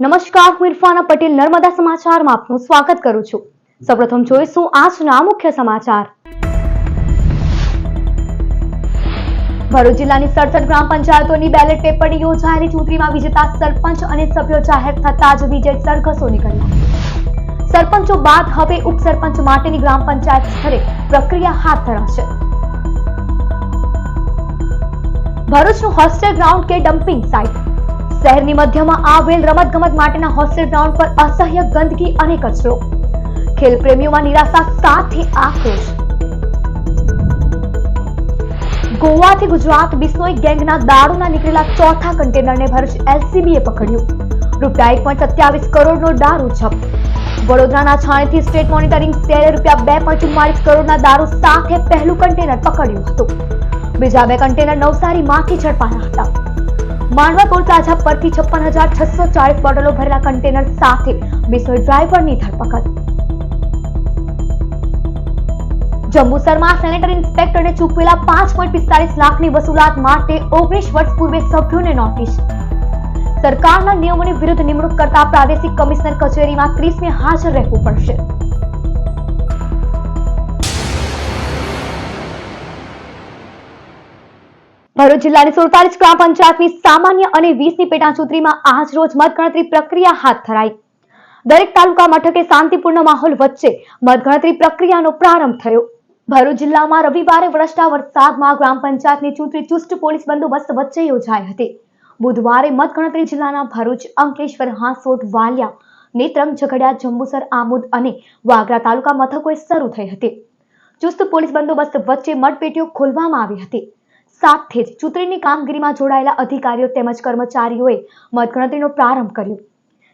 નમસ્કાર, હું ઇરફાના પટેલ નર્મદા સમાચારમાં આપનું સ્વાગત કરું છું। સૌપ્રથમ જોઈશું આજના મુખ્ય સમાચાર। ભરૂચ જિલ્લાની 67 ગ્રામ પંચાયતોની બેલેટ પેપરની યોજાયેલી ચૂંટણીમાં વિજેતા સરપંચ અને સભ્યો જાહેર થતા જ વિજય સરઘસો નીકળ્યા। સરપંચો બાદ હવે ઉપસરપંચ માટેની ગ્રામ પંચાયત સ્તરે પ્રક્રિયા હાથ ધરાશે। ભરૂચનું હોસ્ટેલ ગ્રાઉન્ડ કે ડમ્પિંગ સાઇટ। શહેરની મધ્યમાં આવેલ રમતગમત માટેના હોસ્ટેલ ગ્રાઉન્ડ પર અસહ્ય ગંદકી અને કચરો। ખેલ પ્રેમીઓમાં નિરાશા સાથે આક્રોશ। ગોવાથી ગુજરાત બિશ્નોઈ ગેંગના દારૂના નીકળેલા ચોથા કન્ટેનરને ભરૂચ એલસીબીએ પકડ્યું। રૂપિયા 1.27 કરોડનો દારૂ જપ્ત। વડોદરાના છાણેથી સ્ટેટ મોનિટરિંગ સેલે રૂપિયા 2.44 કરોડના દારૂ સાથે પહેલું કન્ટેનર પકડ્યું હતું। બીજા બે કન્ટેનર નવસારીમાંથી ઝડપાયા હતા। માંડવા ટોલ પ્લાઝા પરથી 56,640 બોટલો ભરેલા કન્ટેનર સાથે બિશ્નોઈ ડ્રાઈવરની ધરપકડ। જંબુસરમાં સેનેટરી ઇન્સ્પેક્ટરને ચૂકવેલા 5.45 લાખની વસૂલાત માટે 19 વર્ષ પૂર્વે સભ્યોને નોટિસ। સરકારના નિયમોની વિરુદ્ધ નિમણૂક કરતા પ્રાદેશિક કમિશનર કચેરીમાં 30મે હાજર રહેવું પડશે। ભરૂચ જિલ્લાની 47 ગ્રામ પંચાયતની સામાન્ય અને 20ની પેટા ચૂંટણીમાં આજ રોજ મતગણતરી પ્રક્રિયા હાથ ધરાઈ। દરેક તાલુકા મથકે શાંતિપૂર્ણ માહોલ વચ્ચે મતગણતરી પ્રક્રિયાનો પ્રારંભ થયો। ભરૂચ જિલ્લામાં રવિવારે વરસતા વરસાદમાં ગ્રામ પંચાયતની ચૂંટણી ચુસ્ત પોલીસ બંદોબસ્ત વચ્ચે યોજાઈ હતી। બુધવારે મતગણતરી જિલ્લાના ભરૂચ, અંકલેશ્વર, હાંસોટ, વાલિયા, નેત્રંગ, ઝઘડિયા, જંબુસર, આમોદ અને વાગરા તાલુકા મથકોએ શરૂ થઈ હતી। ચુસ્ત પોલીસ બંદોબસ્ત વચ્ચે મતપેટીઓ ખોલવામાં આવી હતી। સાથે જ ચૂંટણીની કામગીરીમાં જોડાયેલા અધિકારીઓ તેમજ કર્મચારીઓએ મતગણતરીનો પ્રારંભ કર્યો।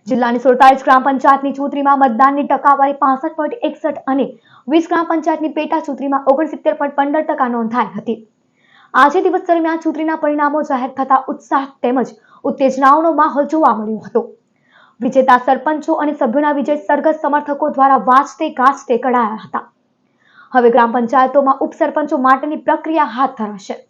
જિલ્લાની 47 ગ્રામ પંચાયતની ચૂંટણીમાં મતદાનની ટકાવારી 65.61 અને 20 ગ્રામ પંચાયતની પેટા ચૂંટણીમાં 69.15% નોંધાઈ હતી। આજે દિવસ દરમિયાન ચૂંટણીના પરિણામો જાહેર થતા ઉત્સાહ તેમજ ઉત્તેજનાનો માહોલ જોવા મળ્યો હતો। વિજેતા સરપંચો અને સભ્યોના વિજય સરઘસ સમર્થકો દ્વારા વાજતે ગાજતે કઢાયા હતા। હવે ગ્રામ પંચાયતોમાં ઉપસરપંચો માટેની પ્રક્રિયા હાથ ધરાશે।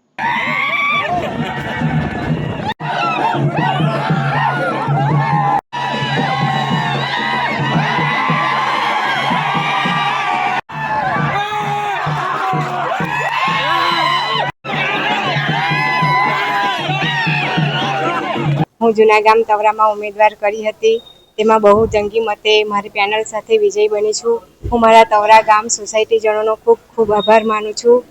હું જૂના ગામ તવરામાં ઉમેદવાર કરી હતી। તેમાં બહુ જંગી મતે મારી પેનલ સાથે વિજય બની છું। હું મારા તવરા ગામ સોસાયટીજનોનો ખૂબ ખૂબ આભાર માનું છું।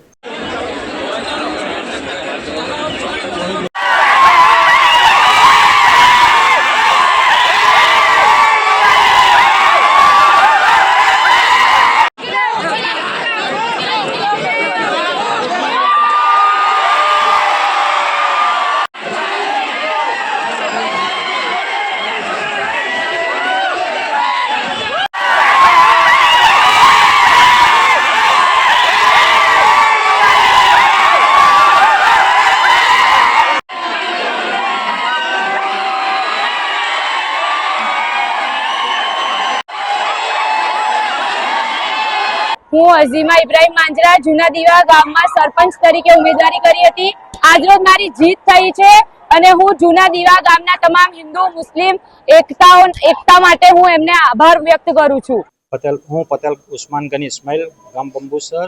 હું અઝીમા ઇબ્રાહિમ માંજરા જૂના દીવા ગામમાં સરપંચ તરીકે ઉમેદવારી કરી હતી। આજરોજ મારી જીત થઈ છે અને હું જૂના દીવા ગામના તમામ હિન્દુ મુસ્લિમ એકતા માટે હું એમને આભાર વ્યક્ત કરું છું। હું પટેલ ઉસ્માન ગની ઇસ્માઇલ, ગામ બંબુસર।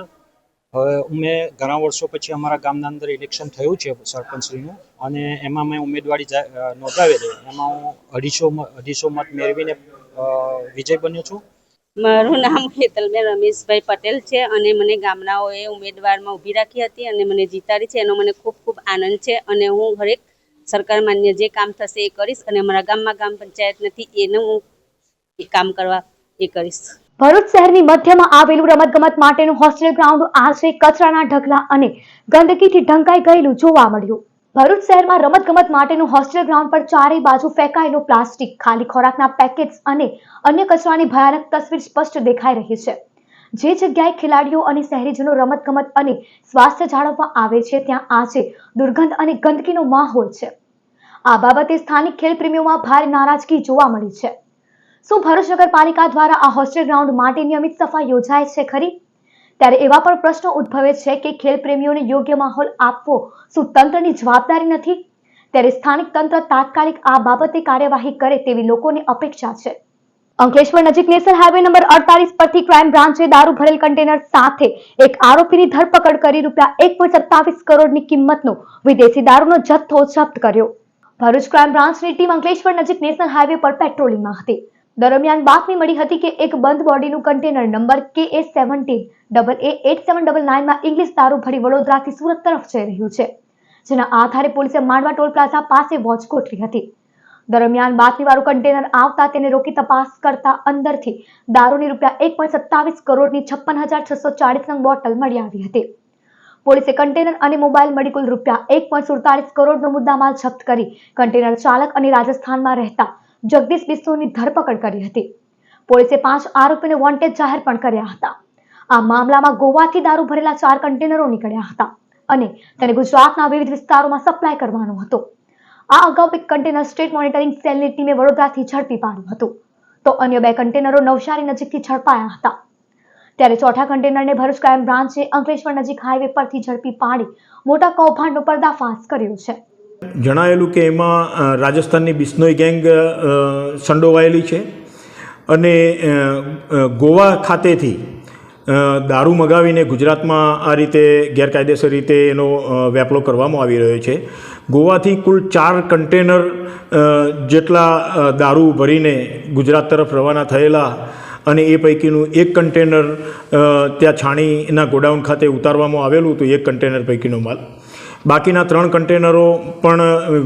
હવે મેં ઘણા વર્ષો પછી અમારા ગામના અંદર ઇલેક્શન થયું છે સરપંચશ્રીનું, અને એમાં મેં ઉમેદવારી નોંધાવેલી। એમાં હું 250 મત મેળવીને વિજય બન્યો છું। મારું નામ હેતલબેન રમેશભાઈ પટેલ છે અને મને ગામડાઓએ ઉમેદવારમાં ઊભી રાખી હતી અને મને જીતાડી છે। એનો મને ખૂબ ખૂબ આનંદ છે અને હું હરેક સરકાર માન્ય જે કામ થશે એ કરીશ અને અમારા ગામમાં ગ્રામ પંચાયત નથી એને હું કામ કરવા એ કરીશ। ભરૂચ શહેરની મધ્યમાં આવેલું રમતગમત માટેનું હોસ્ટેલ ગ્રાઉન્ડ આજે કચરાના ઢગલા અને ગંદકીથી ઢંકાઈ ગયેલું જોવા મળ્યું। ભરૂચ શહેરમાં રમતગમત માટેનું હોસ્ટેલ ગ્રાઉન્ડ પર ચારે બાજુ ફેંકાયેલું પ્લાસ્ટિક, ખાલી ખોરાકના પેકેટ્સ અને અન્ય કચરાની ભયાનક તસવીર સ્પષ્ટ દેખાઈ રહી છે। જે જગ્યાએ ખેલાડીઓ અને શહેરીજનો રમતગમત અને સ્વાસ્થ્ય જાળવવા આવે છે ત્યાં આજે દુર્ગંધ અને ગંદકીનો માહોલ છે। આ બાબતે સ્થાનિક ખેલપ્રેમીઓમાં ભારે નારાજગી જોવા મળી છે। શું ભરૂચ નગરપાલિકા દ્વારા આ હોસ્ટેલ ગ્રાઉન્ડ માટે નિયમિત સફાઈ યોજાય છે ખરી? ત્યારે એવા પણ પ્રશ્નો ઉદ્ભવે છે કે ખેલ પ્રેમીઓને યોગ્ય માહોલ આપવો શું તંત્રની જવાબદારી નથી? ત્યારે સ્થાનિક તંત્ર તાત્કાલિક આ બાબતે કાર્યવાહી કરે તેવી લોકોની અપેક્ષા છે. અંકલેશ્વર નજીક નેશનલ હાઈવે નંબર 48 પરથી ક્રાઇમ બ્રાન્ચે દારૂ ભરેલ કન્ટેનર સાથે એક આરોપીની ધરપકડ કરી ₹1.27 કરોડની કિંમતનો વિદેશી દારૂનો જથ્થો જપ્ત કર્યો. ભરૂચ ક્રાઇમ બ્રાન્ચની ટીમ અંકલેશ્વર નજીક નેશનલ હાઈવે પર પેટ્રોલિંગમાં હતી. દરમિયાન બાતમી મળી હતી કે એક બંધ બોડીનું કન્ટેનર નંબર KA17AA8799 માં ઇંગ્લિશ દારૂ ભરી વડોદરાથી સુરત તરફ જઈ રહ્યું છે, જેના આધારે પોલીસે માંડવા ટોલ પ્લાઝા પાસે વોચ ગોઠવી હતી. દરમિયાન બાતમીવાળું કન્ટેનર આવતા તેને રોકી તપાસ કરતા અંદરથી દારૂની ₹1.27 કરોડની 56,640 નંગ બોટલ મળી આવી હતી. પોલીસે કન્ટેનર અને મોબાઈલ મળી કુલ ₹1.47 કરોડનો મુદ્દામાલ જપ્ત કરી કન્ટેનર ચાલક અને રાજસ્થાનમાં રહેતા જગદીશ બિસ્સોની ધરપકડ કરી હતી. પોલીસે 5 આરોપીને વોન્ટેડ જાહેર પણ કર્યા હતા. આ મામલામાં ગોવાથી દારૂ ભરેલા 4 કન્ટેનરો નીકળ્યા હતા અને તેને ગુજરાતના વિવિધ વિસ્તારોમાં સપ્લાય કરવાનો હતો. આ અગાઉ એક કન્ટેનર સ્ટેટ મોનિટરિંગ સેલની ટીમે વડોદરાથી ઝડપી પાડ્યું હતું, તો અન્ય 2 કન્ટેનરો નવસારી નજીકથી ઝડપાયા હતા. ત્યારે ચોથા કન્ટેનરને ભરૂચ ક્રાઇમ બ્રાન્ચે અંકલેશ્વર નજીક હાઈવે પરથી ઝડપી પાડી મોટા કૌભાંડનો પર્દાફાશ કર્યો છે. જણાયેલું કે એમાં રાજસ્થાનની બિશ્નોઈ ગેંગ સંડોવાયેલી છે અને ગોવા ખાતેથી દારૂ મગાવીને ગુજરાતમાં આ રીતે ગેરકાયદેસર રીતે એનો વેપલો કરવામાં આવી રહ્યો છે. ગોવાથી કુલ 4 કન્ટેનર જેટલા દારૂ ભરીને ગુજરાત તરફ રવાના થયેલા અને એ પૈકીનું એક કન્ટેનર ત્યાં છાણીના ગોડાઉન ખાતે ઉતારવામાં આવેલું હતું, એક કન્ટેનર પૈકીનો માલ. બાકીના 3 કન્ટેનરો પણ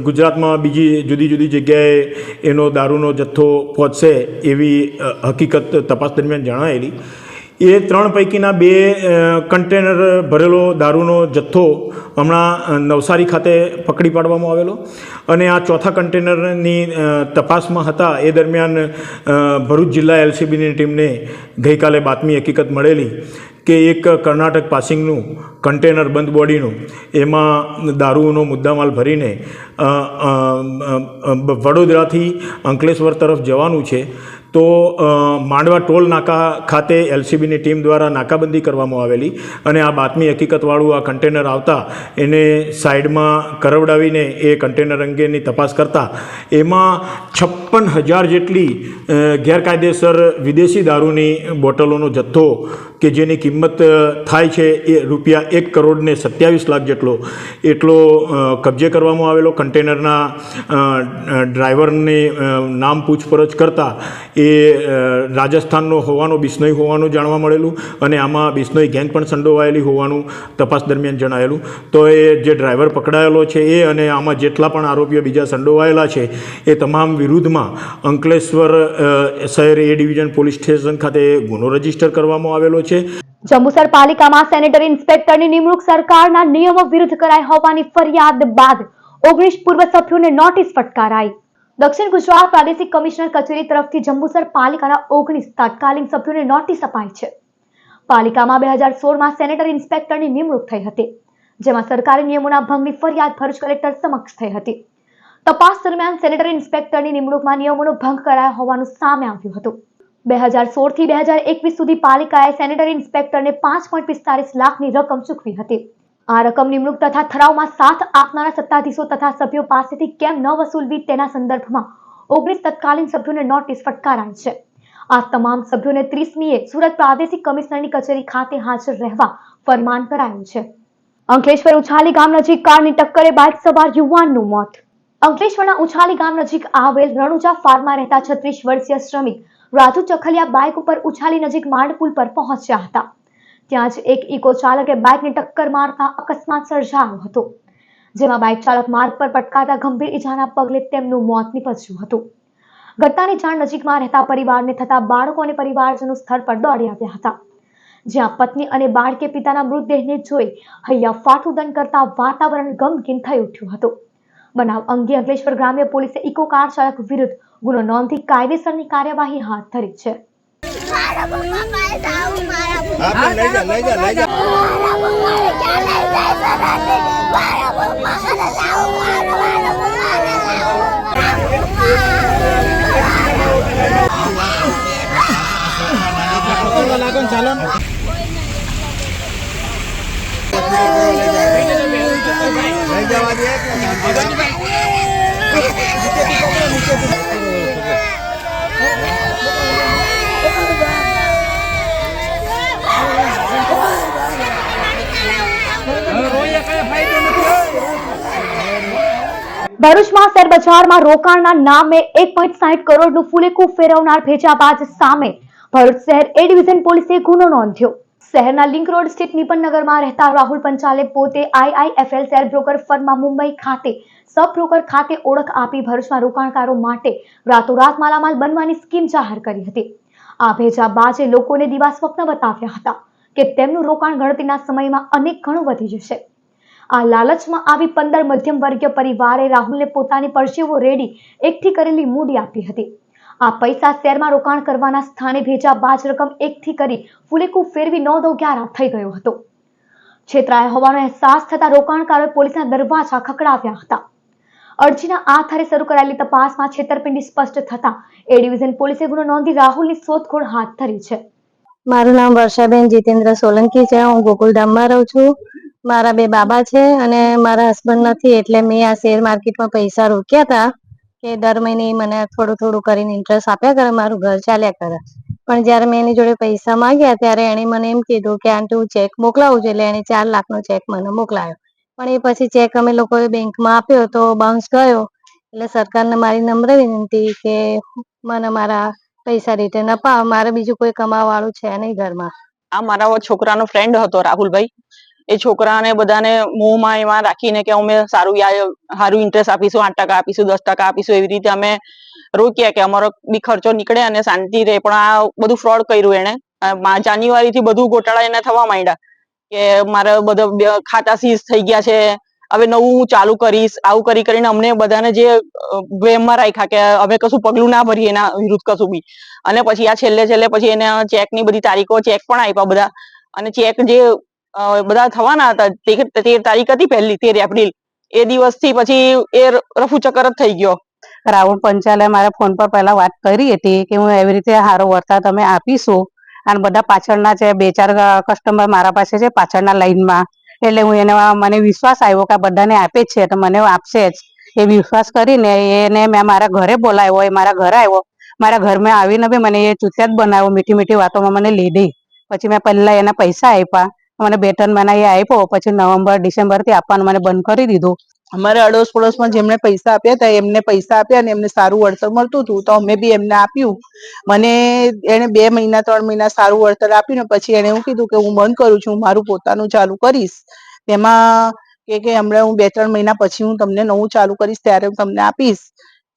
ગુજરાતમાં બીજી જુદી જુદી જગ્યાએ એનો દારૂનો જથ્થો પહોંચશે એવી હકીકત તપાસ દરમિયાન જણાયેલી. એ 3 પૈકીના 2 કન્ટેનર ભરેલો દારૂનો જથ્થો હમણાં નવસારી ખાતે પકડી પાડવામાં આવેલો અને આ ચોથા કન્ટેનરની તપાસમાં હતા એ દરમિયાન ભરૂચ જિલ્લા એલસીબીની ટીમને ગઈકાલે બાતમી હકીકત મળેલી કે એક કર્ણાટક પાસિંગનું કન્ટેનર બંધ બોડીનું એમાં દારૂનો મુદ્દામાલ ભરીને વડોદરાથી અંકલેશ્વર તરફ જવાનું છે. તો માંડવા ટોલ નાકા ખાતે એલસીબીની ટીમ દ્વારા નાકાબંધી કરવામાં આવેલી અને આ બાતમી હકીકતવાળું આ કન્ટેનર આવતા એને સાઈડમાં કરવડાવીને એ કન્ટેનર અંગેની તપાસ કરતાં એમાં 56,000 જેટલી ગેરકાયદેસર વિદેશી દારૂની બોટલોનો જથ્થો કે જેની કિંમત થાય છે એ ₹1 કરોડને 27 લાખ એટલો કબજે કરવામાં આવેલો. કન્ટેનરના ડ્રાઈવરની નામ પૂછપરછ કરતાં એ રાજસ્થાનનો હોવાનો, બિશ્નોઈ હોવાનું જાણવા મળેલું અને આમાં બિશ્નોઈ ગેંગ પણ સંડોવાયેલી હોવાનું તપાસ દરમિયાન જણાયેલું. તો એ જે ડ્રાઈવર પકડાયેલો છે એ અને આમાં જેટલા પણ આરોપીઓ બીજા સંડોવાયેલા છે એ તમામ વિરુદ્ધમાં અંકલેશ્વર શહેર એ ડિવિઝન પોલીસ સ્ટેશન ખાતે ગુનો રજીસ્ટર કરવામાં આવેલો છે. જંબુસર પાલિકામાં સેનેટરી ઇન્સ્પેક્ટરની નિમણૂક સરકારના નિયમો વિરુદ્ધ કરાઈ હોવાની ફરિયાદ બાદ 19 પૂર્વ સભ્યોને નોટિસ ફટકારાઈ. દક્ષિણ ગુજરાત પ્રાદેશિક કમિશનર કચેરી તરફથી જંબુસર પાલિકાના 19 તાત્કાલિક સભ્યોને નોટિસ અપાઈ છે. પાલિકામાં 2016માં સેનેટરી ઇન્સ્પેક્ટરની નિમણૂક થઈ હતી, જેમાં સરકારી નિયમોના ભંગની ફરિયાદ ભરૂચ કલેક્ટર સમક્ષ થઈ હતી. તપાસ દરમિયાન સેનેટરી ઇન્સ્પેક્ટરની નિમણૂકમાં નિયમોનો ભંગ કરાયો હોવાનું સામે આવ્યું હતું. 2016 થી 2021 સુધી પાલિકાએ સેનેટરી ઇન્સ્પેક્ટરને 5.45 લાખની રકમ ચૂકવી હતી. આ રકમ નિમણૂક તથા ઠરાવમાં સાથ આપનારા સત્તાધીશો તથા સભ્યો પાસેથી કેમ ન વસૂલવી તેના સંદર્ભમાં 19 તત્કાલીન સભ્યોને નોટિસ ફટકારાઈ છે. આ તમામ સભ્યોને 30મીએ સુરત પ્રાદેશિક કમિશનરની કચેરી ખાતે હાજર રહેવા ફરમાન કરાયું છે. અંકલેશ્વર ઉછાલી ગામ નજીક કારની ટક્કરે બાઇક સવાર યુવાનનું મોત. અંકલેશ્વરના ઉછાલી ગામ નજીક આવેલ રણુજા ફાર્મમાં રહેતા 36 વર્ષીય શ્રમિક રાજુ ચખલિયા બાઇક ઉપર ઉછાલી નજીક માંડ પુલ પર પહોંચ્યા હતા. ત્યાં જ એક ઇકો ચાલકે બાઇકને ટક્કર મારતા અકસ્માત સર્જાયો હતો, જેમાં બાઇક ચાલક માર્ગ પર પટકાતા ગંભીર ઈજાના પગલે તેમનું મોત નીપજ્યું હતું. ઘટનાની જાણ નજીકમાં રહેતા પરિવારને થતા બાળકો અને પરિવારજનો સ્થળ પર દોડી આવ્યા હતા, જ્યાં પત્ની અને બાળકે પિતાના મૃતદેહને જોઈ હૈયા ફાટુદન કરતા વાતાવરણ ગમગીન થઈ ઉઠ્યું હતું. બનાવ અંગે અંકલેશ્વર ગ્રામ્ય પોલીસે ઇકો કાર ચાલક વિરુદ્ધ ગુનો નોંધી કાયદેસરની કાર્યવાહી હાથ ધરી છે. ચાલો ભરૂચમાં શેર બજારમાં રોકાણના નામે 1.60 કરોડનું ફૂલેકું ફેરવનાર ભેજાબાજ સામે ભરૂચ શહેર એ ડિવિઝન પોલીસે ગુનો નોંધ્યો. શહેરના લિંક રોડ સ્થિત નિપનનગરમાં રહેતા રાહુલ પંચાલે પોતે IIFL શેર બ્રોકર ફર્મમાં મુંબઈ ખાતે સબ બ્રોકર ખાતે ઓળખ આપી ભરૂચમાં રોકાણકારો માટે રાતોરાત માલામાલ બનવાની સ્કીમ જાહેર કરી હતી. આ ભેજાબાજે લોકોને દિવા સ્વપ્ન બતાવ્યા હતા કે તેમનું રોકાણ ગણતરીના સમયમાં અનેક ગણું વધી જશે. આ લાલચમાં આવી 15 મધ્યમ વર્ગીય પરિવારે રાહુલને પોતાની પરસેવો રેડી એકઠી કરેલી મૂડી આપી હતી. આ પૈસા શેરમાં રોકાણ કરવાના સ્થાને ભેજાબાજ રકમ એકઠી કરી ફૂલેકું ફેરવી 9-11 થઈ ગયો હતો. છેતરાયા હોવાનો અહેસાસ થતા રોકાણકારોએ પોલીસના દરવાજા ખખડાવ્યા હતા. અરજીના આધારે શરૂ કરાયેલી તપાસમાં છેતરપિંડી સ્પષ્ટ થતા એ ડિવિઝન પોલીસે ગુનો નોંધી રાહુલની શોધખોળ હાથ ધરી છે. મારું નામ વર્ષાબેન જીતેન્દ્ર સોલંકી છે. હું ગોકુલધામમાં રહું છું. મારા 2 બાબા છે અને મારા હસબન્ડ નથી, એટલે મેં આ શેર માર્કેટમાં પૈસા રોક્યા હતા કે દર મહિને મને થોડું થોડું કરીને ઇન્ટરેસ્ટ આપ્યા કરે, મારું ઘર ચાલ્યા કરે. પણ જ્યારે મેં એની જોડે પૈસા માંગ્યા ત્યારે એણે મને એમ કીધું કે આંટી હું ચેક મોકલાવું છું, એટલે એણે 4 લાખનો ચેક મને મોકલાયો. પણ એ પછી ચેક અમે લોકોએ બેંકમાં આપ્યો તો બાઉન્સ ગયો. એટલે સરકારને મારી નમ્ર વિનંતી કે મને મારા પૈસા રિટર્ન અપાવો. મારે બીજું કોઈ કમાવા વાળું છે નહીં ઘરમાં. આ મારા છોકરાનો ફ્રેન્ડ હતો રાહુલભાઈ. એ છોકરાને બધાને મોહમાં એમાં રાખીને કે અમે સારું ઇન્ટરેસ્ટ આપીશું, 8% આપીશું, 10% આપીશું, એવી રીતે અમે રોક્યા કે અમારો બી ખર્ચો નીકળે અને શાંતિ રહે. પણ આ બધું ફ્રોડ કર્યું એને. જાન્યુઆરી થી બધું ગોટાળા એને થવા માંડ્યા કે મારા બધા ખાતા સીઝ થઈ ગયા છે, હવે નવું હું ચાલુ કરીશ, આવું કરીને અમને બધાને જે વેમમાં રાખ્યા કે અમે કશું પગલું ના ભરીએ એના વિરુદ્ધ કશું બી. અને પછી આ છેલ્લે પછી એને ચેકની બધી તારીખો ચેક પણ આપ્યા બધા. અને ચેક જે બધા થવાના હતા 13 તારીખ હતી પહેલી 13 એપ્રિલ, એ દિવસથી પછી એ રફુ ચક્કર જ થઈ ગયો. રાહુલ પંચાલે મારા ફોન પર પહેલા વાત કરી હતી કે હું એવી રીતે સારો વર્તાવ તમે આપીશું, અને બધા પાછળના છે 2-4 કસ્ટમર મારા પાસે છે પાછળના લાઈનમાં. એટલે હું મને વિશ્વાસ આવ્યો કે બધાને આપે જ છે તો મને આપશે જ. એ વિશ્વાસ કરીને એને મેં મારા ઘરે બોલાવ્યો. એ મારા ઘરે આવ્યો. મારા ઘરમાં આવીને બી મને એ ચૂતિયા જ બનાવ્યો. મીઠી વાતોમાં મને લીધી. પછી મેં પહેલા એના પૈસા આપ્યા. મને 2-3 મહિના એ આપ્યો. પછી નવેમ્બર ડિસેમ્બર થી આપવાનું મને બંધ કરી દીધું. અમારે અડોશ પડોશમાં જેમને પૈસા આપ્યા હતા એમને પૈસા આપ્યા ને એમને સારું વળતર મળતું હતું તો અમે બી એમને આપ્યું. મને એને 2 મહિના 3 મહિના સારું વળતર આપ્યું ને પછી એને એવું કીધું કે હું બંધ કરું છું, મારું પોતાનું ચાલુ કરીશ. તેમાં કે હમણાં હું 2-3 મહિના પછી હું તમને નવું ચાલુ કરીશ ત્યારે હું તમને આપીશ,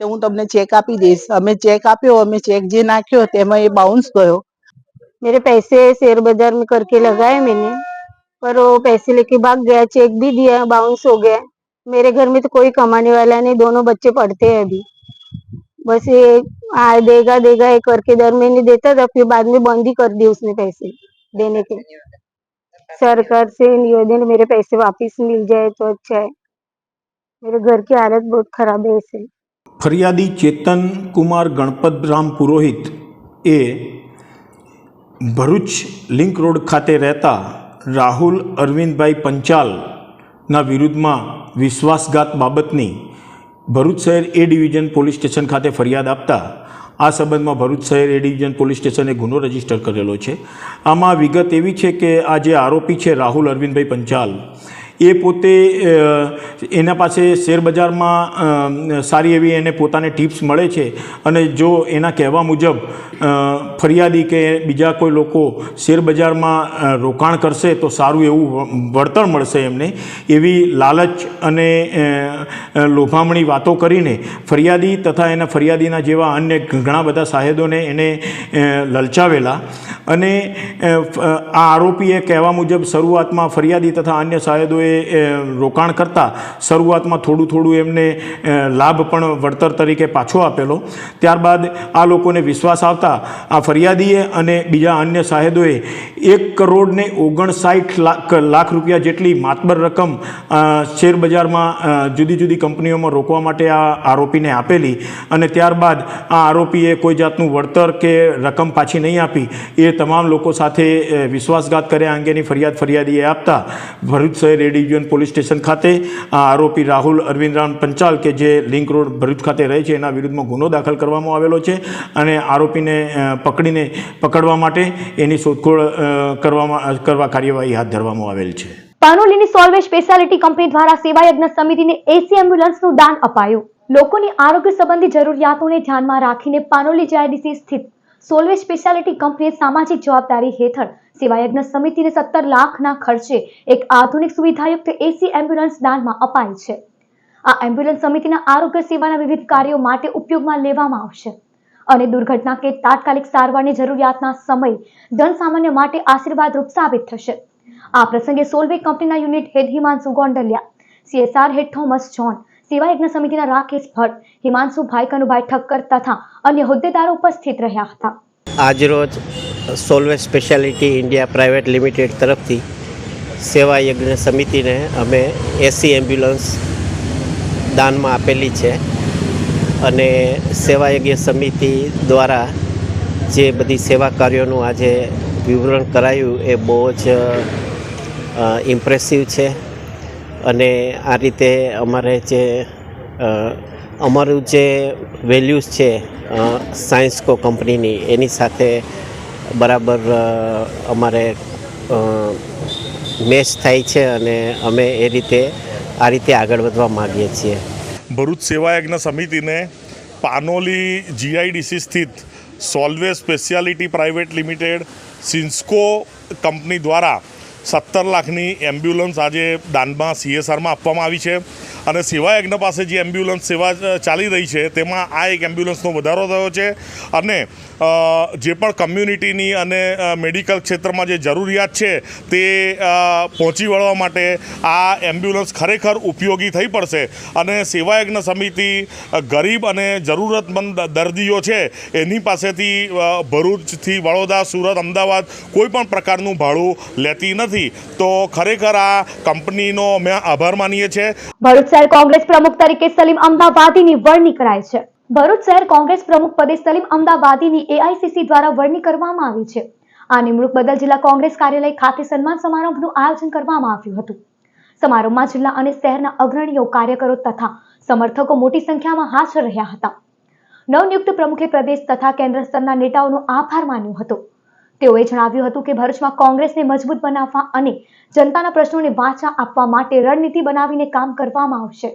તો હું તમને ચેક આપી દઈશ. અમે ચેક આપ્યો. અમે ચેક જે નાખ્યો તેમાં એ બાઉન્સ ગયો. मेरे पैसे शेयर बाजार में करके लगाए मैंने, पर वो पैसे लेके भाग गया. चेक भी दिया, बाउंस हो गया. मेरे घर में तो कोई कमाने वाला नहीं, दोनों बच्चे पढ़ते हैं अभी. बस ये देगा ये करके दर महीने देता था, फिर बाद में बंद ही कर दी उसने पैसे देने के. सरकार से निवेदन मेरे पैसे वापस मिल जाए तो अच्छा है. मेरे घर की हालत बहुत खराब है ऐसे. ફરિયાદી ચેતન કુમાર ગણપતરામ પુરોહિત એ ભરૂચ લિંક રોડ ખાતે રહેતા રાહુલ અરવિંદભાઈ પંચાલના વિરુદ્ધમાં વિશ્વાસઘાત બાબતની ભરૂચ શહેર એ ડિવિઝન પોલીસ સ્ટેશન ખાતે ફરિયાદ આપતા આ સંબંધમાં ભરૂચ શહેર એ ડિવિઝન પોલીસ સ્ટેશને ગુનો રજીસ્ટર કરેલો છે. આમાં વિગત એવી છે કે આ જે આરોપી છે રાહુલ અરવિંદભાઈ પંચાલ, એ પોતે એના પાસે શેરબજારમાં સારી એવી એને પોતાને ટિપ્સ મળે છે અને જો એના કહેવા મુજબ ફરિયાદી કે બીજા કોઈ લોકો શેરબજારમાં રોકાણ કરશે તો સારું એવું વળતર મળશે એમને, એવી લાલચ અને લોભામણી વાતો કરીને ફરિયાદી તથા એના ફરિયાદીના જેવા અન્ય ઘણા બધા સાહેદોને એને લલચાવેલા. અને આ આરોપીએ કહેવા મુજબ શરૂઆતમાં ફરિયાદી તથા અન્ય સાહેદોએ રોકાણ કરતાં શરૂઆતમાં થોડું એમને લાભ પણ વળતર તરીકે પાછો આપેલો. ત્યારબાદ આ લોકોને વિશ્વાસ આવતા આ ફરિયાદીએ અને બીજા અન્ય સાહેદોએ 1,59 લાખ રૂપિયા જેટલી માતબર રકમ શેરબજારમાં જુદી જુદી કંપનીઓમાં રોકવા માટે આ આરોપીને આપેલી. અને ત્યારબાદ આ આરોપીએ કોઈ જાતનું વળતર કે રકમ પાછી નહીં આપી એ તમામ લોકો સાથે વિશ્વાસઘાત કર્યા અંગેની ફરિયાદીએ આપતા ભરૂચ શહેર એ ડિવિઝન પોલીસ સ્ટેશન ખાતે આ આરોપી રાહુલ અરવિંદરામ પંચાલ કે જે લિંક રોડ ભરૂચ ખાતે રહે છે એના વિરુદ્ધમાં ગુનો દાખલ કરવામાં આવેલો છે અને આરોપીને પકડવા માટે એની શોધખોળ કરવા કાર્યવાહી હાથ ધરવામાં આવેલ છે. પાનોલીની સોલ્વે સ્પેશિયાલિટી કંપની દ્વારા સેવાયજ્ઞ સમિતિને એસી એમ્બ્યુલન્સનું દાન અપાયું. લોકોની આરોગ્ય સંબંધી જરૂરિયાતોને ધ્યાનમાં રાખીને પાનોલી જીઆઈડીસી સ્થિત સોલ્વે સ્પેશિયાલિટી કંપનીએ સામાજિક જવાબદારી હેઠળ સેવાયજ્ઞ સમિતિને 17 લાખના ખર્ચે એક આધુનિક સુવિધાયુક્ત એસી એમ્બ્યુલન્સ દાનમાં અપાઈ છે. આ એમ્બ્યુલન્સ સમિતિના આરોગ્ય સેવાના વિવિધ કાર્યો માટે ઉપયોગમાં લેવામાં આવશે અને દુર્ઘટના કે તાત્કાલિક સારવારની જરૂરિયાતના સમય જનસામાન્ય માટે આશીર્વાદરૂપ સાબિત થશે. આ પ્રસંગે સોલ્વે કંપનીના unit head Himanshu Gondaliya, CSR head Thomas John, સેવાયજ્ઞ સમિતિના રાકેશ ભટ્ટ, હિમાંશુભાઈ કનુભાઈ ઠક્કર તથા અન્ય હોદ્દેદારો ઉપસ્થિત રહ્યા હતા. આજરોજ સોલ્વે સ્પેશિયાલિટી ઇન્ડિયા પ્રાઇવેટ લિમિટેડ તરફથી સેવાયજ્ઞ સમિતિને અમે એસી એમ્બ્યુલન્સ દાનમાં આપેલી છે અને સેવાયજ્ઞ સમિતિ દ્વારા જે બધી સેવા કાર્યોનું આજે વિવરણ કરાયું એ બહુ જ ઇમ્પ્રેસિવ છે અને આ રીતે અમારું જે વેલ્યુઝ છે સાયન્સકો કંપનીની એની સાથે બરાબર અમારે મેચ થાય છે અને અમે આ રીતે આગળ વધવા માગીએ છીએ. ભરૂચ સેવાયજ્ઞ સમિતિને પાનોલી જીઆઈડીસી સ્થિત સોલ્વે સ્પેશિયાલિટી પ્રાઇવેટ લિમિટેડ સિન્સ્કો કંપની દ્વારા 17 લાખની એમ્બ્યુલન્સ આજે દાનમાં CSRમાં આપવામાં આવી છે અને સેવાયજ્ઞ પાસે જે એમ્બ્યુલન્સ સેવા ચાલી રહી છે તેમાં આ એક એમ્બ્યુલન્સનો વધારો થયો છે અને જે પણ કમ્યુનિટીની અને મેડિકલ ક્ષેત્રમાં જે જરૂરિયાત છે તે પહોંચી વળવા માટે આ એમ્બ્યુલન્સ ખરેખર ઉપયોગી થઈ પડશે અને સેવાયજ્ઞ સમિતિ ગરીબ અને જરૂરતમંદ દર્દીઓ છે એની પાસેથી ભરૂચથી વડોદરા, સુરત, અમદાવાદ કોઈ પણ પ્રકારનું ભાડું લેતી નથી. તો ખરેખર આ કંપનીનો અમે આભાર માનીએ છીએ. ભરૂચ શહેર કોંગ્રેસ પ્રમુખ તરીકે સલીમ અમદાવાદીની વરણી કરાઈ છે. ભરૂચ શહેર કોંગ્રેસ પ્રમુખ પદે સલીમ અમદાવાદીની AICC દ્વારા વરણી કરવામાં આવી છે. આ નિમણૂક બદલ જિલ્લા કોંગ્રેસ કાર્યાલય ખાતે સન્માન સમારોહનું આયોજન કરવામાં આવ્યું હતું. સમારોહમાં જિલ્લા અને શહેરના અગ્રણીઓ, કાર્યકરો તથા સમર્થકો મોટી સંખ્યામાં હાજર રહ્યા હતા. નવનિયુક્ત પ્રમુખે પ્રદેશ તથા કેન્દ્ર સ્તરના નેતાઓનો આભાર માન્યો હતો. તેઓએ જણાવ્યું હતું કે ભરૂચમાં કોંગ્રેસને મજબૂત બનાવવા અને જનતાના પ્રશ્નોને વાચા આપવા માટે રણનીતિ બનાવીને કામ કરવામાં આવશે.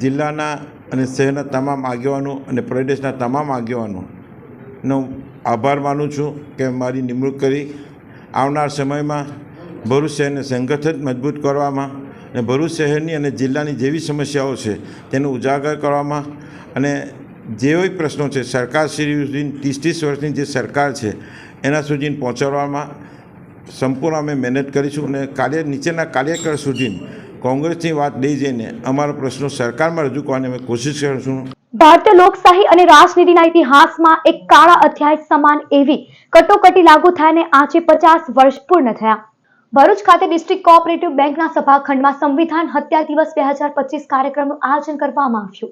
જિલ્લાના અને શહેરના તમામ આગેવાનો અને પ્રદેશના તમામ આગેવાનોનો આભાર માનું છું કે મારી નિમણૂક કરી આવનાર સમયમાં ભરૂચ શહેરને સંગઠિત મજબૂત કરવામાં અને ભરૂચ શહેરની અને જિલ્લાની જેવી સમસ્યાઓ છે તેને ઉજાગર કરવામાં અને જેવી પ્રશ્નો છે સરકાર શ્રી 30 વર્ષની જે સરકાર છે એના સુધી પહોંચાડવામાં સંપૂર્ણ અમે મહેનત કરીશું અને નીચેના કાર્યકર સુધી કોંગ્રેસની વાત લઈ જઈને અમારા પ્રશ્નો સરકારમાં રજૂ કરવાની અમે કોશિશ કરીશું. ભારતીય લોકશાહી અને રાજનીતિના ઇતિહાસમાં એક કાળા અધ્યાય સમાન એવી કટોકટી લાગુ થયાને આજે 50 વર્ષ પૂર્ણ થયા. ભરૂચ ખાતે ડિસ્ટ્રિક્ટ કોઓપરેટિવ બેંકના સભાખંડમાં સંવિધાન હત્યા દિવસ 2025 કાર્યક્રમનું આયોજન કરવામાં આવ્યું.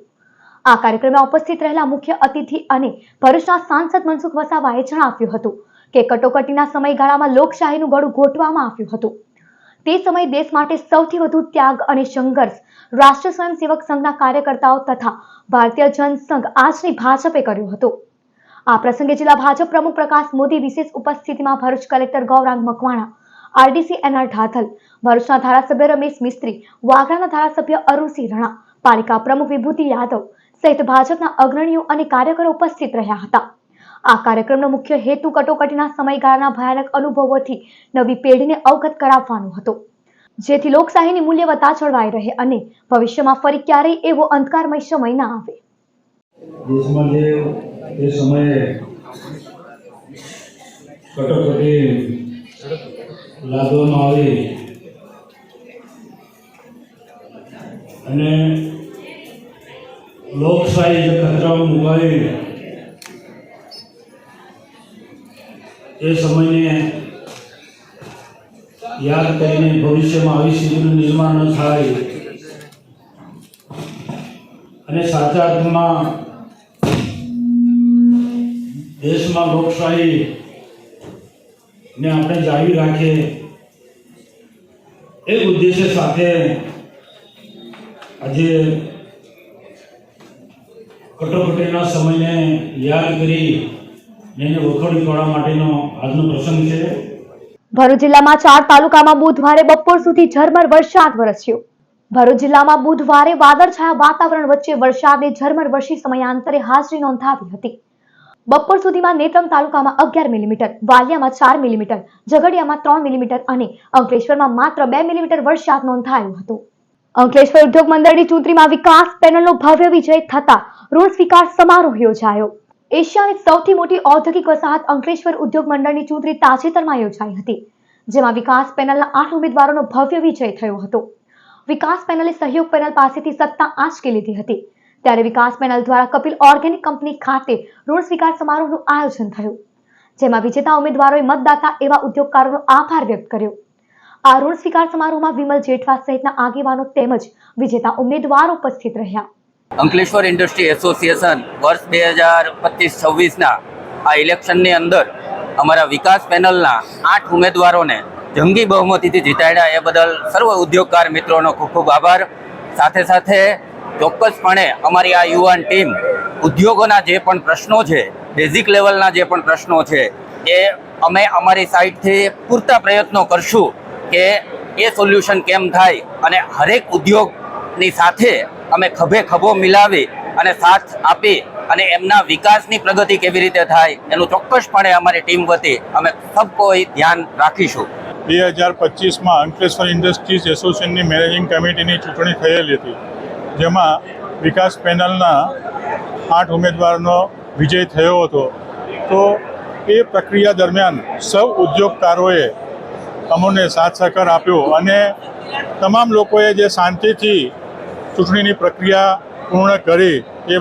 આ કાર્યક્રમમાં ઉપસ્થિત રહેલા મુખ્ય અતિથિ અને ભરૂચના સાંસદ મનસુખ વસાવાએ જણાવ્યું હતું કે કટોકટીના સમયગાળામાં લોકશાહીનું ગળું ઘોટવામાં આવ્યું હતું. તે સમયે દેશ માટે સૌથી વધુ ત્યાગ અને સંઘર્ષ રાષ્ટ્રીય સ્વયંસેવક સંઘના કાર્યકર્તાઓ તથા ભારતીય જનસંઘ આજની ભાજપે કર્યો હતો. આ પ્રસંગે જિલ્લા ભાજપ પ્રમુખ પ્રકાશ મોદી વિશેષ ઉપસ્થિતિમાં Bharuch collector Gaurang Makwana, RDC NR ઢાથલ, ભરૂચના ધારાસભ્ય રમેશ મિસ્ત્રી, વાગરાના ધારાસભ્ય અરુણસિંહ રણા, પાલિકા પ્રમુખ વિભૂતિ યાદવ સહિત ભાજપના અગ્રણીઓ અને કાર્યકરો ઉપસ્થિત રહ્યા હતા. આ કાર્યક્રમનો મુખ્ય હેતુ કટોકટીના સમયગાળાના ભયાનક અનુભવોથી નવી પેઢીને અવગત કરાવવાનો હતો, જેથી લોકશાહીની મૂલ્યવત્તા જળવાઈ રહે અને ભવિષ્યમાં ફરી ક્યારેય એવો અંધકારમય સમય ના આવે. દેશમાં જે સમયે કટોકટી લાદવામાં આવી અને લોકશાહી જે ખતરામાં મુકાઈ એ સમયને યાદ કરીને ભવિષ્યમાં આવી સ્થિતિનું નિર્માણ ન થાય અને સાચા અર્થમાં દેશમાં લોકશાહી ને આપણે જાળવી રાખીએ એક ઉદ્દેશ્ય સાથે આજે કટોકટીના સમયને યાદ કરી એને વખોડી કાઢવા માટેનો આજનો પ્રસંગ છે. ભરૂચ જિલ્લામાં 4 તાલુકામાં બુધવારે બપોર સુધી ઝરમર વરસાદ વરસ્યો. ભરૂચ જિલ્લામાં બુધવારે વાદળછાયા વાતાવરણ વચ્ચે વરસાદે ઝરમર વરસી સમયાંતરે હાજરી નોંધાવી હતી. બપોર સુધીમાં નેત્રંગ તાલુકામાં 11 મિલીમીટર, વાલિયામાં 4 મિલીમીટર, ઝઘડિયામાં 3 મિલીમીટર અને અંકલેશ્વરમાં માત્ર 2 મિલીમીટર વરસાદ નોંધાયો હતો. અંકલેશ્વર ઉદ્યોગ મંડળની ચૂંટણીમાં વિકાસ પેનલનો ભવ્ય વિજય થતા ઋણ સ્વીકાર સમારોહ યોજાયો. એશિયાની સૌથી મોટી ઔદ્યોગિક વસાહત અંકલેશ્વર ઉદ્યોગ મંડળની ચૂંટણી તાજેતરમાં યોજાઈ હતી, જેમાં વિકાસ પેનલના 8 ઉમેદવારોનો ભવ્ય વિજય થયો હતો. વિકાસ પેનલે સહયોગ પેનલ પાસેથી સત્તા આંચકી લીધી હતી, ત્યારે વિકાસ પેનલ દ્વારા કપિલ ઓર્ગેનિક કંપની ખાતે ઋણ સ્વીકાર સમારોહનું આયોજન થયું, જેમાં વિજેતા ઉમેદવારોએ મતદાતા એવા ઉદ્યોગકારોનો આભાર વ્યક્ત કર્યો. આ ઋણ સ્વીકાર સમારોહમાં વિમલ જેઠવા સહિતના આગેવાનો તેમજ વિજેતા ઉમેદવારો ઉપસ્થિત રહ્યા. અંકલેશ્વર ઇન્ડસ્ટ્રી એસોસિએશન વર્ષ 2025-26ના આ ઇલેક્શનની અંદર અમારા વિકાસ પેનલના 8 ઉમેદવારોને જંગી બહુમતીથી જીતાડ્યા એ બદલ સર્વ ઉદ્યોગકાર મિત્રોનો ખૂબ ખૂબ આભાર. સાથે સાથે ચોક્કસપણે અમારી આ યુવાન ટીમ ઉદ્યોગોના જે પણ પ્રશ્નો છે, બેઝિક લેવલના જે પણ પ્રશ્નો છે, એ અમે અમારી સાઈડથી પૂરતા પ્રયત્નો કરશું કે એ સોલ્યુશન કેમ થાય અને હરેક ઉદ્યોગની સાથે અમે ખભે ખભો મિલાવી અને સાથ આપી અને એમના વિકાસની પ્રગતિ કેવી રીતે થાય એનું ચોક્કસપણે અમારી ટીમ વતી અમે સબ કોઈ ધ્યાન રાખીશું. 2025માં અંકલેશ્વર ઇન્ડસ્ટ્રીઝ એસોસિએશનની મેનેજિંગ કમિટીની ચૂંટણી થયેલી હતી, જેમાં વિકાસ પેનલના 8 ઉમેદવારનો વિજય થયો હતો. તો એ પ્રક્રિયા દરમિયાન સૌ ઉદ્યોગકારોએ અમોને સાથ સહકાર આપ્યો અને તમામ લોકોએ જે શાંતિથી ચૂંટણીની પ્રક્રિયા પૂર્ણ કરી એ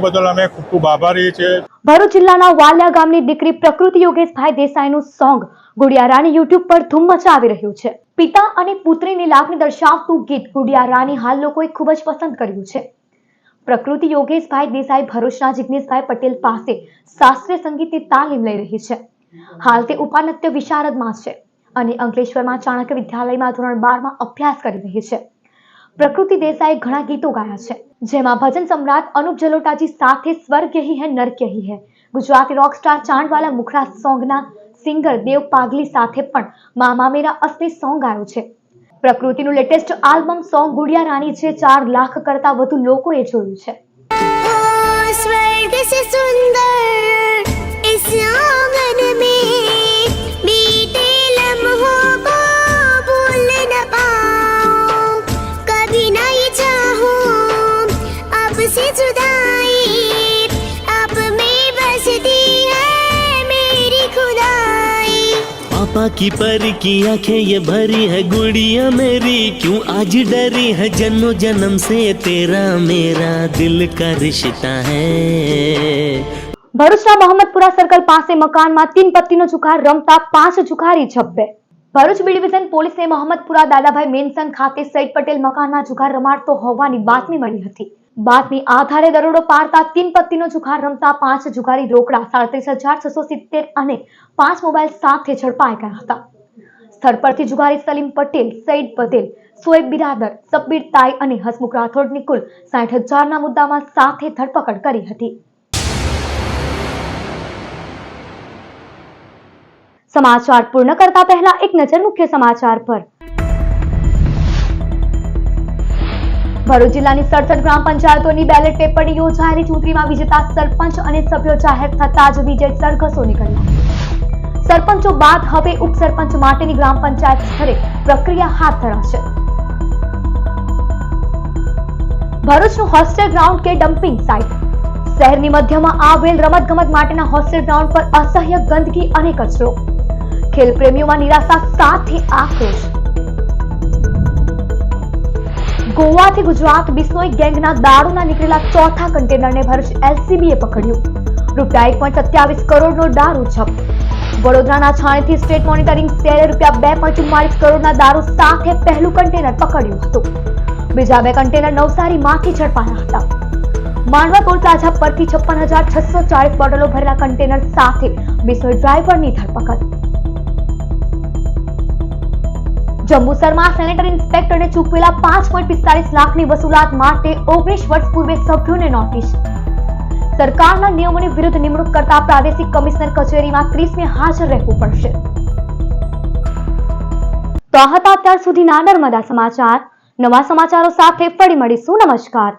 બદલ અમે ખૂબ ખૂબ આભારી છીએ. ભરૂચ જિલ્લાના વાલિયા ગામની દીકરી પ્રકૃતિ યોગેશભાઈ દેસાઈનું સોંગ ગુડિયા રાની યુટ્યુબ પર ધૂમ મચાવી રહ્યું છે. પિતા અને પુત્રીની લાગણી દર્શાવતું ગીત ગુડિયા રાની હાલ લોકોએ ખૂબ જ પસંદ કર્યું છે. પ્રકૃતિ યોગેશભાઈ દેસાઈ ભરૂચના જિગ્નેશભાઈ પટેલ પાસે શાસ્ત્રીય સંગીતની તાલીમ લઈ રહી છે. હાલ તે ઉપાનત્ય વિશારદમાં છે અને અંકલેશ્વરમાં ચાણક્ય વિદ્યાલયમાં ધોરણ 12માં અભ્યાસ કરી રહી છે. પ્રકૃતિ દેસાઈએ ઘણા ગીતો ગાયા છે, જેમાં ભજન સમ્રાટ અનુપ જલોટાજી સાથે સ્વર્ગ યહી હૈ નર્ક યહી હૈ, ગુજરાતી રોકસ્ટાર ચાંદવાલા મુખડા સોંગના સિંગર દેવ પાગલી સાથે પણ મામા મેરા અસલી સોંગ ગાયો છે. પ્રકૃતિનું લેટેસ્ટ આલ્બમ સોંગ ગુડિયા રાની છે 4 લાખ કરતા વધુ લોકોએ જોયું છે. पापा की परी की आंखें ये भरी है गुड़िया मेरी, क्यों आज डरी है जन्मों जन्म से तेरा मेरा दिल का रिश्ता है. ભરૂચના મોહમ્મદપુરા સર્કલ પાસે મકાનમાં 3 પત્તીનો જુગાર રમતા 5 જુગારી ઝડપે. ભરૂચ બી ડિવિઝન પોલીસને મોહમ્મદપુરા દાદાભાઈ મેન્શન ખાતે સઈદ પટેલ મકાનમાં જુગાર રમાડતો હોવાની બાતમી મળી હતી. બાતમી આધારે દરોડો પાડતા 3 પત્તીનો જુગાર રમતા 5 જુગારી રોકડા 37,670 અને 5 મોબાઈલ સાથે ઝડપાઈ ગયા હતા. સ્થળ પરથી જુગારી સલીમ પટેલ, સઈદ પટેલ, સોએબ બિરાદર, સબ્બીર તાઈ અને હસમુખ રાઠોડની કુલ 60,000ના મુદ્દામાં સાથે ધરપકડ કરી હતી. સમાચાર પૂર્ણ કરતા પહેલા એક નજર મુખ્ય સમાચાર પર. ભરૂચ જિલ્લાની 67 ગ્રામ પંચાયતોની બેલેટ પેપરની યોજાયેલી ચૂંટણીમાં વિજેતા સરપંચ અને સભ્યો જાહેર થતા જ વિજય સરઘસો નીકળ્યા. સરપંચો બાદ હવે ઉપસરપંચ માટેની ગ્રામ પંચાયત સ્તરે પ્રક્રિયા હાથ ધરાશે. ભરૂચનું હોસ્ટેલ ગ્રાઉન્ડ કે ડમ્પિંગ સાઇટ. શહેરની મધ્યમાં આવેલ રમતગમત માટેના હોસ્ટેલ ગ્રાઉન્ડ પર અસહ્ય ગંદકી અને કચરો. ખેલ પ્રેમીઓમાં નિરાશા સાથે આક્રોશ. ગોવાથી ગુજરાત બિશ્નોઈ ગેંગના દારૂના નીકળેલા ચોથા કન્ટેનરને ભરૂચ એલસીબીએ પકડ્યું. રૂપિયા 1.27 કરોડનો દારૂ જપ્ત. વડોદરાના છાણેથી સ્ટેટ મોનિટરિંગ સેલે રૂપિયા 2.44 કરોડના દારૂ સાથે પહેલું કન્ટેનર પકડ્યું હતું. બીજા 2 કન્ટેનર નવસારીમાંથી ઝડપાયા હતા. માંડવા ટોલ પ્લાઝા પરથી 56,640 બોટલો ભરેલા કન્ટેનર સાથે બિશ્નોઈ ડ્રાઈવરની ધરપકડ. જંબુસરમાં સેનેટરી ઇન્સ્પેક્ટરને ચૂકવેલા 5.45 લાખની વસૂલાત માટે 19 વર્ષ પૂર્વે સભ્યોને નોટિસ. સરકારના નિયમોની વિરુદ્ધ નિમણૂક કરતા પ્રાદેશિક કમિશનર કચેરીમાં 30મે હાજર રહેવું પડશે. તો આ હતા અત્યાર સુધીના નર્મદા સમાચાર. નવા સમાચારો સાથે ફરી મળીશું. નમસ્કાર.